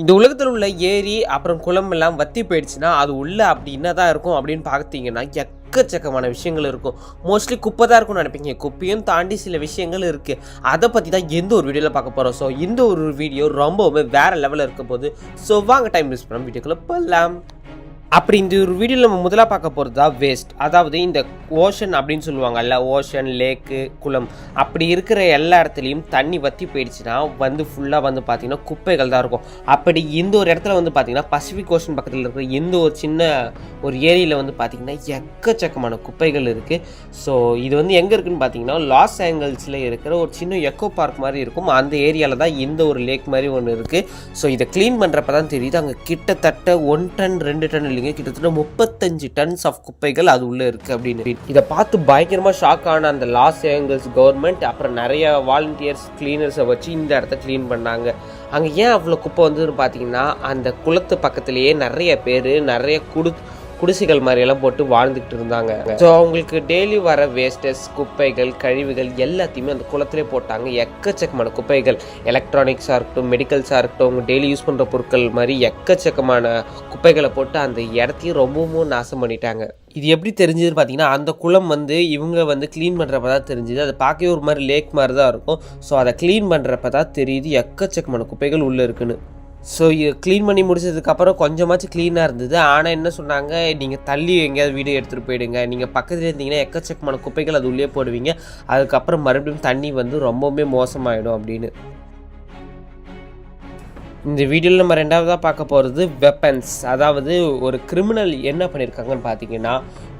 இந்த உலகத்தில் உள்ள ஏரி அப்புறம் குளம் எல்லாம் வத்தி போயிடுச்சுன்னா அது உள்ள அப்படி என்னதான் இருக்கும் அப்படின்னு பார்த்தீங்கன்னா எக்கச்சக்கமான விஷயங்கள் இருக்கும். மோஸ்ட்லி குப்பை தான் இருக்கும்னு நினைப்பீங்க. குப்பையும் தாண்டி சில விஷயங்கள் இருக்குது. அதை பற்றி தான் எந்த ஒரு வீடியோவில் பார்க்க போகிறோம். ஸோ இந்த ஒரு வீடியோ ரொம்பவுமே வேறு லெவலில் இருக்க போது. ஸோ வாங்க டைம் யூஸ் பண்ண வீடியோக்குள்ளே போகலாம். அப்படி இந்த ஒரு வீடியோவில் நம்ம முதலாக பார்க்க போகிறது தான் வேஸ்ட். அதாவது இந்த ஓஷன் அப்படின்னு சொல்லுவாங்கல்ல, ஓஷன், லேக்கு, குளம் அப்படி இருக்கிற எல்லா இடத்துலையும் தண்ணி வற்றி போயிடுச்சுன்னா ஃபுல்லாக பார்த்தீங்கன்னா குப்பைகள் தான் இருக்கும். அப்படி இந்த ஒரு இடத்துல பார்த்தீங்கன்னா பசிபிக் ஓஷன் பக்கத்தில் இருக்கிற இந்த ஒரு சின்ன ஒரு ஏரியில் பார்த்தீங்கன்னா எக்கச்சக்கமான குப்பைகள் இருக்குது. ஸோ இது எங்கே இருக்குதுன்னு பார்த்தீங்கன்னா லாஸ் ஏஞ்சல்ஸில் இருக்கிற ஒரு சின்ன எக்கோ பார்க் மாதிரி இருக்கும். அந்த ஏரியாவில் தான் இந்த ஒரு லேக் மாதிரி ஒன்று இருக்குது. ஸோ இதை க்ளீன் பண்ணுறப்ப தான் தெரியுது அங்கே கிட்டத்தட்ட 1 டன் 2 டன் கிட்டத்தட்ட 35 டன்ஸ் ஆஃப் குப்பைகள் அது உள்ள இருக்கு அப்படின்னு. இதை பார்த்து பயங்கரமா ஷாக் ஆன அந்த லாஸ் ஏஞ்சல்ஸ் கவர்மெண்ட் அப்புறம் நிறைய வாலண்டியர்ஸ் கிளீனர்ஸை வச்சு இந்த இடத்த கிளீன் பண்ணாங்க. அங்கே ஏன் அவ்வளோ குப்பை வந்ததுன்னு பார்த்தீங்கன்னா அந்த குளத்து பக்கத்துலேயே நிறைய பேர் நிறைய குடிசைகள் மாதிரியெல்லாம் போட்டு வாழ்ந்துக்கிட்டு இருந்தாங்க. ஸோ அவங்களுக்கு டெய்லி வர வேஸ்டஸ், குப்பைகள், கழிவுகள் எல்லாத்தையுமே அந்த குளத்திலே போட்டாங்க. எக்கச்சக்கமான குப்பைகள், எலக்ட்ரானிக்ஸாக இருக்கட்டும், மெடிக்கல்ஸாக இருக்கட்டும், அவங்க டெய்லி யூஸ் பண்ணுற பொருட்கள் மாதிரி எக்கச்சக்கமான குப்பைகளை போட்டு அந்த இடத்தையும் ரொம்பவும் நாசம் பண்ணிட்டாங்க. இது எப்படி தெரிஞ்சதுன்னு பார்த்தீங்கன்னா அந்த குளம் இவங்க க்ளீன் பண்ணுறப்ப தான் தெரிஞ்சுது. அதை பார்க்கவே ஒரு மாதிரி லேக் மாதிரி தான் இருக்கும். ஸோ அதை க்ளீன் பண்ணுறப்ப தான் தெரியுது எக்கச்சக்கமான குப்பைகள் உள்ளே இருக்குன்னு. ஸோ க்ளீன் பண்ணி முடிச்சதுக்கப்புறம் கொஞ்சமாச்சும் க்ளீனாக இருந்தது. ஆனால் என்ன சொன்னாங்க, நீங்கள் தள்ளி எங்கேயாவது வீடியோ எடுத்துகிட்டு போயிடுங்க, நீங்கள் பக்கத்தில் இருந்தீங்கன்னா எக்கச்சக்கமான குப்பைகள் அது உள்ளே போடுவீங்க, அதுக்கப்புறம் மறுபடியும் தண்ணி ரொம்பவுமே மோசமாயிடும் அப்படின்னு. இந்த வீடியோவில் நம்ம ரெண்டாவதாக பார்க்க போகிறது வெப்பன்ஸ். அதாவது ஒரு கிரிமினல் என்ன பண்ணியிருக்காங்கன்னு பார்த்தீங்கன்னா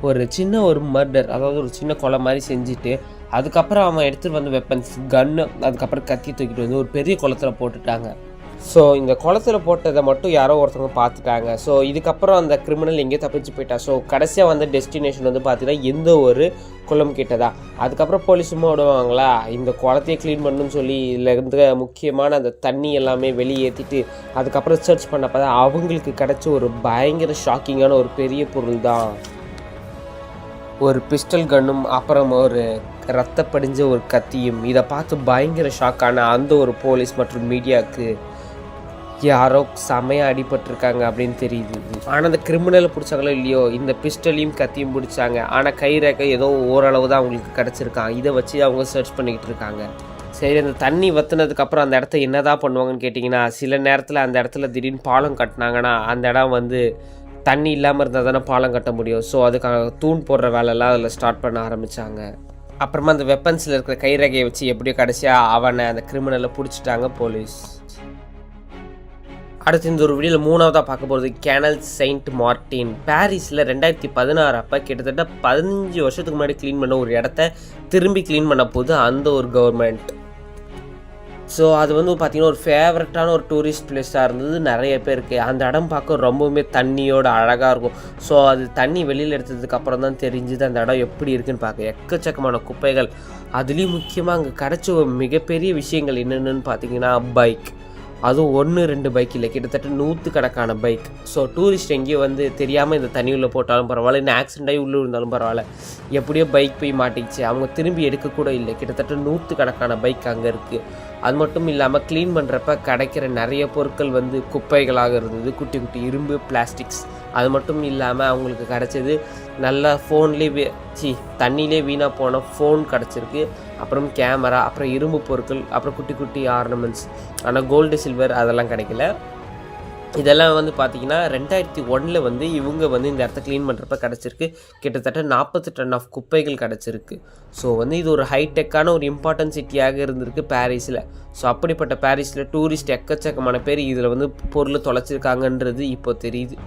ஒரு சின்ன ஒரு மர்டர், அதாவது ஒரு சின்ன கொலை மாதிரி செஞ்சுட்டு அதுக்கப்புறம் அவன் எடுத்துகிட்டு வந்த வெப்பன்ஸ், கன்னு, அதுக்கப்புறம் கத்தி தூக்கிட்டு ஒரு பெரிய குளத்தில் போட்டுட்டாங்க. ஸோ இந்த குளத்தில் போட்டதை மட்டும் யாரோ ஒருத்தவங்க பார்த்துட்டாங்க. ஸோ இதுக்கப்புறம் அந்த கிரிமினல் எங்கேயோ தப்பிச்சு போயிட்டா. ஸோ கடைசியாக டெஸ்டினேஷன் பார்த்தீங்கன்னா எந்த ஒரு குளம் கிட்டதா. அதுக்கப்புறம் போலீஸ் சும்மா விடுவாங்களா, இந்த குளத்தையே க்ளீன் பண்ணணும்னு சொல்லி இதில் இருந்த முக்கியமான அந்த தண்ணி எல்லாமே வெளியேற்றிட்டு அதுக்கப்புறம் சர்ச் பண்ணப்போ தான் அவங்களுக்கு கிடச்ச ஒரு பயங்கர ஷாக்கிங்கான ஒரு பெரிய பொருள் தான் ஒரு பிஸ்டல் கன்னும் அப்புறம் ஒரு ரத்த படிஞ்ச ஒரு கத்தியும். இதை பார்த்து பயங்கர ஷாக்கான அந்த ஒரு போலீஸ் மற்றும் மீடியாவுக்கு யாரோ செமையாக அடிபட்டிருக்காங்க அப்படின்னு தெரியுது. ஆனால் அந்த கிரிமினலை பிடிச்சாங்களோ இல்லையோ, இந்த பிஸ்டலையும் கத்தியும் பிடிச்சாங்க. ஆனால் கை ரேகை ஏதோ ஓரளவு தான் அவங்களுக்கு கிடச்சிருக்காங்க. இதை வச்சு அவங்க சர்ச் பண்ணிக்கிட்டு இருக்காங்க. சரி, அந்த தண்ணி வற்றுனதுக்கப்புறம் அந்த இடத்த என்னதான் பண்ணுவாங்கன்னு கேட்டிங்கன்னா, சில நேரத்தில் அந்த இடத்துல திடீர்னு பாலம் கட்டினாங்கன்னா அந்த இடம் தண்ணி இல்லாமல் இருந்தால் தானே பாலம் கட்ட முடியும். ஸோ அதுக்காக தூண் போடுற வேலையெல்லாம் அதில் ஸ்டார்ட் பண்ண ஆரம்பித்தாங்க. அப்புறமா அந்த வெப்பன்ஸில் இருக்கிற கைரகையை வச்சு எப்படியோ கடைசியாக அவனை அந்த கிரிமினலை பிடிச்சிட்டாங்க போலீஸ். அடுத்து இந்த ஒரு வீடியோவில் மூணாவதாக பார்க்க போகிறது கேனல் செயின்ட் மார்ட்டின். பாரிஸில் 2016 அப்போ கிட்டத்தட்ட 15 வருஷத்துக்கு முன்னாடி க்ளீன் பண்ண ஒரு இடத்த திரும்பி க்ளீன் பண்ண போது அந்த ஒரு கவர்மெண்ட். ஸோ அது பார்த்திங்கன்னா ஒரு ஃபேவரட்டான ஒரு டூரிஸ்ட் பிளேஸாக இருந்தது நிறைய பேருக்கு. அந்த இடம் பார்க்க ரொம்பவுமே தண்ணியோட அழகாக இருக்கும். ஸோ அது தண்ணி வெளியில் எடுத்ததுக்கப்புறம் தான் தெரிஞ்சுது அந்த இடம் எப்படி இருக்குன்னு பார்க்க. எக்கச்சக்கமான குப்பைகள், அதுலேயும் முக்கியமாக அங்கே கிடச்ச ஒரு மிகப்பெரிய விஷயங்கள் என்னென்னு பார்த்தீங்கன்னா பைக். அதுவும் 1-2 பைக் இல்லை, கிட்டத்தட்ட 100 கணக்கான பைக். ஸோ டூரிஸ்ட் எங்கேயோ தெரியாமல் இந்த தண்ணி உள்ளே போட்டாலும் பரவாயில்ல, இன்னும் ஆக்சிடென்ட் ஆகி உள்ளே இருந்தாலும் பரவாயில்ல, எப்படியோ பைக் போய் மாட்டிக்கிச்சு. அவங்க திரும்பி எடுக்கக்கூட இல்லை. கிட்டத்தட்ட 100 கணக்கான பைக் அங்கே இருக்குது. அது மட்டும் இல்லாமல் க்ளீன் பண்ணுறப்ப கிடைக்கிற நிறைய பொருட்கள் குப்பைகளாக இருந்தது, குட்டி குட்டி இரும்பு, பிளாஸ்டிக்ஸ். அது மட்டும் இல்லாமல் அவங்களுக்கு கிடச்சது நல்லா தண்ணியிலே வீணாக போன ஃபோன் கிடச்சிருக்கு, அப்புறம் கேமரா, அப்புறம் இரும்பு பொருட்கள், அப்புறம் குட்டி குட்டி ஆர்னமெண்ட்ஸ். ஆனால் கோல்டு, சில்வர் அதெல்லாம் கிடைக்கல. இதெல்லாம் பார்த்தீங்கன்னா 2001 இவங்க இந்த இடத்த க்ளீன் பண்ணுறப்ப கிடச்சிருக்கு. கிட்டத்தட்ட 40 டன் ஆஃப் குப்பைகள் கிடச்சிருக்கு. ஸோ இது ஒரு ஹைடெக்கான ஒரு இம்பார்ட்டன்ட் சிட்டியாக இருந்திருக்கு பாரிஸில். ஸோ அப்படிப்பட்ட பாரிஸில் டூரிஸ்ட் எக்கச்சக்கமான பேர் இதில் பொருள் தொலைச்சிருக்காங்கன்றது இப்போ தெரியுது.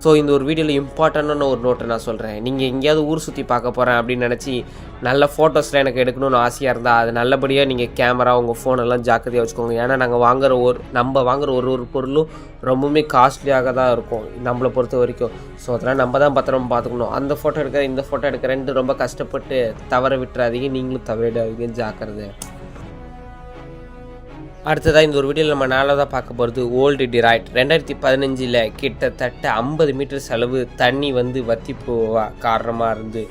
ஸோ இந்த ஒரு வீடியோவில் இம்பார்ட்டண்டான ஒரு நோட்டை நான் சொல்கிறேன். நீங்கள் எங்கேயாவது ஊர் சுற்றி பார்க்க போகிறேன் அப்படின்னு நினச்சி நல்ல ஃபோட்டோஸ்லாம் எனக்கு எடுக்கணும்னு ஆசையாக இருந்தால் அது நல்லபடியாக நீங்கள் கேமரா, உங்கள் ஃபோனெல்லாம் ஜாக்கிரதையாக வச்சுக்கோங்க. ஏன்னா நம்ம வாங்குகிற ஒரு பொருளும் ரொம்பவுமே காஸ்ட்லியாக தான் இருக்கும் நம்மளை பொறுத்த வரைக்கும். ஸோ அதெல்லாம் நம்ம தான் பத்திரமா பார்த்துக்கணும். அந்த ஃபோட்டோ எடுக்கிறேன், இந்த ஃபோட்டோ எடுக்கிறேன்ட்டு ரொம்ப கஷ்டப்பட்டு தவற விட்டுறாதீங்க. நீங்களும் தவறிடாதீங்க, ஜாக்கிரதை. அடுத்ததாக இந்த ஒரு வீடியோவில் நம்ம நாளாக பார்க்க போகிறது ஓல்டு டிராய்ட். 2015 கிட்டத்தட்ட 50 மீட்டர் செலவு தண்ணி வற்றி போவா காரணமாக இருந்து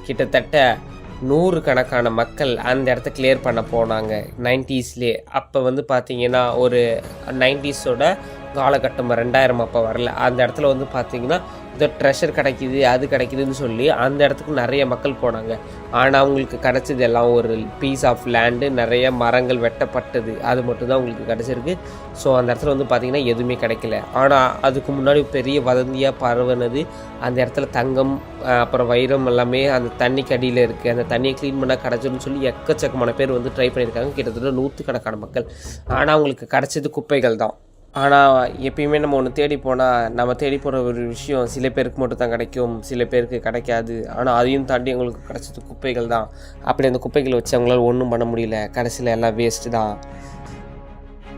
கிட்டத்தட்ட நூறுக்கணக்கான மக்கள் அந்த இடத்த கிளியர் பண்ண போனாங்க 90ஸ்லேயே. அப்போ வந்து பார்த்திங்கன்னா ஒரு 90ஸோட காலகட்டம் 2000 அப்போ வரல. அந்த இடத்துல வந்து பார்த்திங்கன்னா இந்த ட்ரெஷர் கிடைக்கிது அது கிடைக்கிதுன்னு சொல்லி அந்த இடத்துக்கு நிறைய மக்கள் போனாங்க. ஆனால் அவங்களுக்கு கிடச்சது எல்லாம் ஒரு பீஸ் ஆஃப் லேண்டு, நிறைய மரங்கள் வெட்டப்பட்டது, அது மட்டும்தான் அவங்களுக்கு கிடச்சிருக்கு. ஸோ அந்த இடத்துல வந்து பார்த்திங்கன்னா எதுவுமே கிடைக்கல. ஆனால் அதுக்கு முன்னாடி பெரிய வதந்தியாக பரவுனது அந்த இடத்துல தங்கம் அப்புறம் வைரம் எல்லாமே அந்த தண்ணிக்கு அடியில் இருக்குது, அந்த தண்ணியை க்ளீன் பண்ணால் கிடச்சிருன்னு சொல்லி எக்கச்சக்கமான பேர் வந்து ட்ரை பண்ணியிருக்காங்க, கிட்டத்தட்ட 100கணக்கான மக்கள். ஆனால் அவங்களுக்கு கிடச்சது குப்பைகள் தான். ஆனால் எப்பயுமே நம்ம ஒன்று தேடி போனால் நம்ம தேடி போகிற ஒரு விஷயம் சில பேருக்கு மட்டும் தான் கிடைக்கும், சில பேருக்கு கிடைக்காது. ஆனால் அதையும் தாண்டி அவங்களுக்கு கிடச்சது குப்பைகள் தான். அப்படி அந்த குப்பைகளை வச்சு அவங்களால ஒன்றும் பண்ண முடியல, கடைசியில் எல்லாம் வேஸ்ட்டு தான்.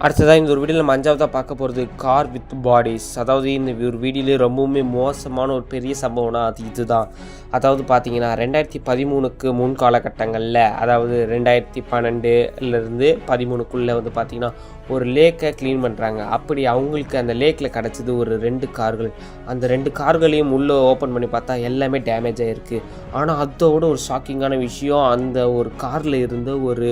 அடுத்ததாக இந்த ஒரு வீடியோவில் நம்ம 5ஆவதாக பார்க்க போகிறது கார் வித் பாடிஸ். அதாவது இந்த ஒரு வீடியோலேயே ரொம்பவுமே மோசமான ஒரு பெரிய சம்பவம்னா அது இதுதான். அதாவது பார்த்தீங்கன்னா 2013க்கு முன் காலகட்டங்களில், அதாவது 2012லேருந்து 13க்குள்ளே வந்து பார்த்திங்கன்னா ஒரு லேக்கை க்ளீன் பண்ணுறாங்க. அப்படி அவங்களுக்கு அந்த லேக்கில் கிடச்சிது ஒரு 2 கார்கள். அந்த 2 கார்களையும் உள்ளே ஓப்பன் பண்ணி பார்த்தா எல்லாமே டேமேஜ் ஆகிருக்கு. ஆனால் அதோட ஒரு ஷாக்கிங்கான விஷயம், அந்த ஒரு காரில் இருந்த ஒரு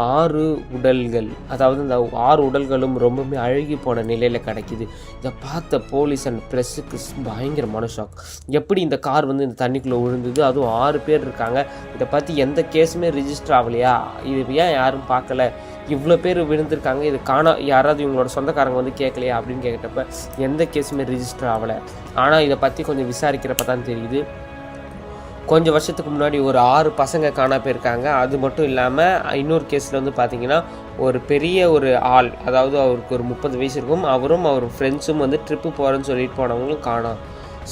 6 உடல்கள், அதாவது இந்த 6 உடல்களும் ரொம்பவுமே அழுகி போன நிலையில் கிடைக்கிது. இதை பார்த்த போலீஸ் அண்ட் ப்ரெஸ்ஸுக்கு பயங்கரமான ஷாக். எப்படி இந்த கார் வந்து இந்த தண்ணிக்குள்ளே விழுந்தது, அதுவும் 6 பேர் இருக்காங்க, இதை பற்றி எந்த கேஸுமே ரிஜிஸ்டர் ஆகலையா, இது ஏன் யாரும் பார்க்கல, இவ்வளோ பேர் விழுந்திருக்காங்க, இது யாராவது இவங்களோட சொந்தக்காரங்க வந்து கேட்கலையா அப்படின்னு கேட்டப்ப எந்த கேஸுமே ரிஜிஸ்டர் ஆகலை. ஆனால் இதை பற்றி கொஞ்சம் விசாரிக்கிறப்ப தான் தெரியுது, கொஞ்சம் வருஷத்துக்கு முன்னாடி ஒரு 6 பசங்க காணா போயிருக்காங்க. அது மட்டும் இல்லாமல் இன்னொரு கேஸில் வந்து பார்த்திங்கன்னா ஒரு பெரிய ஒரு ஆள், அதாவது அவருக்கு ஒரு 30 வயசு இருக்கும், அவரும் அவர் ஃப்ரெண்ட்ஸும் வந்து ட்ரிப்பு போகிறேன்னு சொல்லிட்டு போனவங்களும் காணோம்.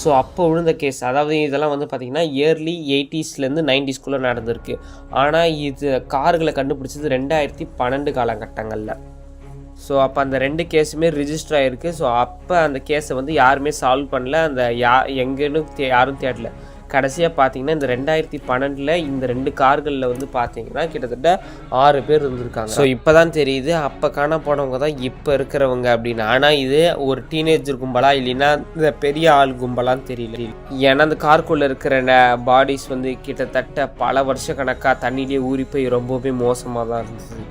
ஸோ அப்போ விழுந்த கேஸ், அதாவது இதெல்லாம் வந்து பார்த்திங்கன்னா இயர்லி 80ஸ்லேருந்து 90ஸ்குள்ளே நடந்திருக்கு. ஆனால் இது கார்களை கண்டுபிடிச்சது 2012 காலகட்டங்களில். ஸோ அப்போ அந்த 2 கேஸுமே ரிஜிஸ்டர் ஆகிருக்கு. ஸோ அப்போ அந்த கேஸை வந்து யாருமே சால்வ் பண்ணல, அந்த எங்கேன்னு யாரும் தேடல. கடைசியாக பார்த்தீங்கன்னா இந்த 2012 இந்த 2 கார்களில் வந்து பார்த்தீங்கன்னா கிட்டத்தட்ட 6 பேர் இருந்திருக்காங்க. ஸோ இப்போ தான் தெரியுது அப்போ காண போனவங்க தான் இப்போ இருக்கிறவங்க அப்படின்னு. ஆனால் இது ஒரு டீனேஜர் கும்பலா இல்லைன்னா இந்த பெரிய ஆள் கும்பலான்னு தெரியல. ஏன்னா அந்த காருக்குள்ளே இருக்கிற பாடிஸ் வந்து கிட்டத்தட்ட பல வருஷ கணக்காக தண்ணியிலே ஊறி போய் ரொம்பவே மோசமாக தான் இருந்துச்சு.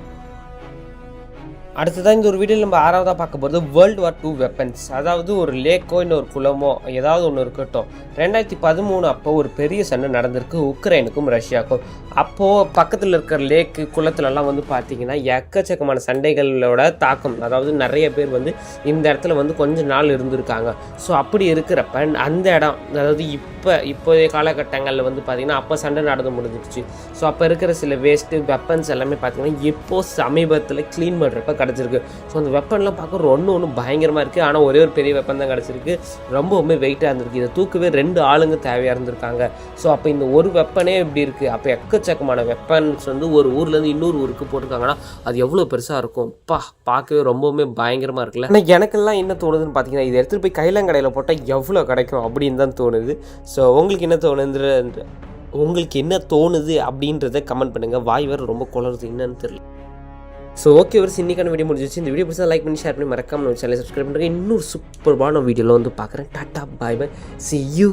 அடுத்ததான் இந்த ஒரு வீடியோவில் நம்ம 6ஆவதாக பார்க்க போகிறது World War II வெப்பன்ஸ். அதாவது ஒரு லேக்கோ இன்னொரு குளமோ ஏதாவது ஒன்று இருக்கட்டும். 2013 அப்போ ஒரு பெரிய சண்டை நடந்திருக்கு உக்ரைனுக்கும் ரஷ்யாவுக்கும். அப்போது பக்கத்தில் இருக்கிற லேக்கு குளத்துலலாம் வந்து பார்த்திங்கன்னா எக்கச்சக்கமான சண்டைகளோட தாக்கம், அதாவது நிறைய பேர் வந்து இந்த இடத்துல வந்து கொஞ்ச நாள் இருந்திருக்காங்க. ஸோ அப்படி இருக்கிறப்ப அந்த இடம், அதாவது இப்போதைய காலகட்டங்களில் வந்து பார்த்திங்கன்னா அப்போ சண்டை நடந்து முடிஞ்சிடுச்சு. ஸோ அப்போ இருக்கிற சில வேஸ்ட்டு வெப்பன்ஸ் எல்லாமே பார்த்திங்கன்னா இப்போது சமீபத்தில் க்ளீன் பண்ணுறப்ப கிடச்சிருக்கு. ஸோ அந்த வெப்பன்லாம் பார்க்க ஒன்று பயங்கரமாக இருக்குது. ஆனால் ஒரே ஒரு பெரிய வெப்பன் தான் கிடச்சிருக்கு, ரொம்பவுமே வெயிட்டாக இருந்திருக்கு. இதை தூக்கவே 2 ஆளுங்க தேவையாக இருந்திருக்காங்க. ஸோ அப்போ இந்த ஒரு வெப்பனே இப்படி இருக்குது. அப்போ எக்கச்சக்கமான வெப்பன்ஸ் வந்து ஒரு ஊர்லேருந்து இன்னொரு ஊருக்கு போட்டிருக்காங்கன்னா அது எவ்வளோ பெருசாக இருக்கும், பார்க்கவே ரொம்பவுமே பயங்கரமாக இருக்குல்ல. ஆனால் எனக்கெல்லாம் என்ன தோணுதுன்னு பார்த்தீங்கன்னா இதை எடுத்துகிட்டு போய் கைலாங்கடையில் போட்டால் எவ்வளோ கிடைக்கும் அப்படின்னு தான் தோணுது. ஸோ உங்களுக்கு என்ன தோணுது அப்படின்றத கமெண்ட் பண்ணுங்கள். வாய் வேறு ரொம்ப குளருது, என்னன்னு தெரியல. ஸோ ஓகே, ஒரு இன்னைக்கான வீடியோ முடிஞ்சிச்சு. இந்த வீடியோ பிடிச்சா லைக் பண்ணி ஷேர் பண்ணி மறக்காம நம்ம சேனலை சப்ஸ்கிரைப் பண்ணுறேன். இன்னொரு சூப்பர்பான வீடியோவில் வந்து பார்க்குறேன். Tata, bye bye, see you.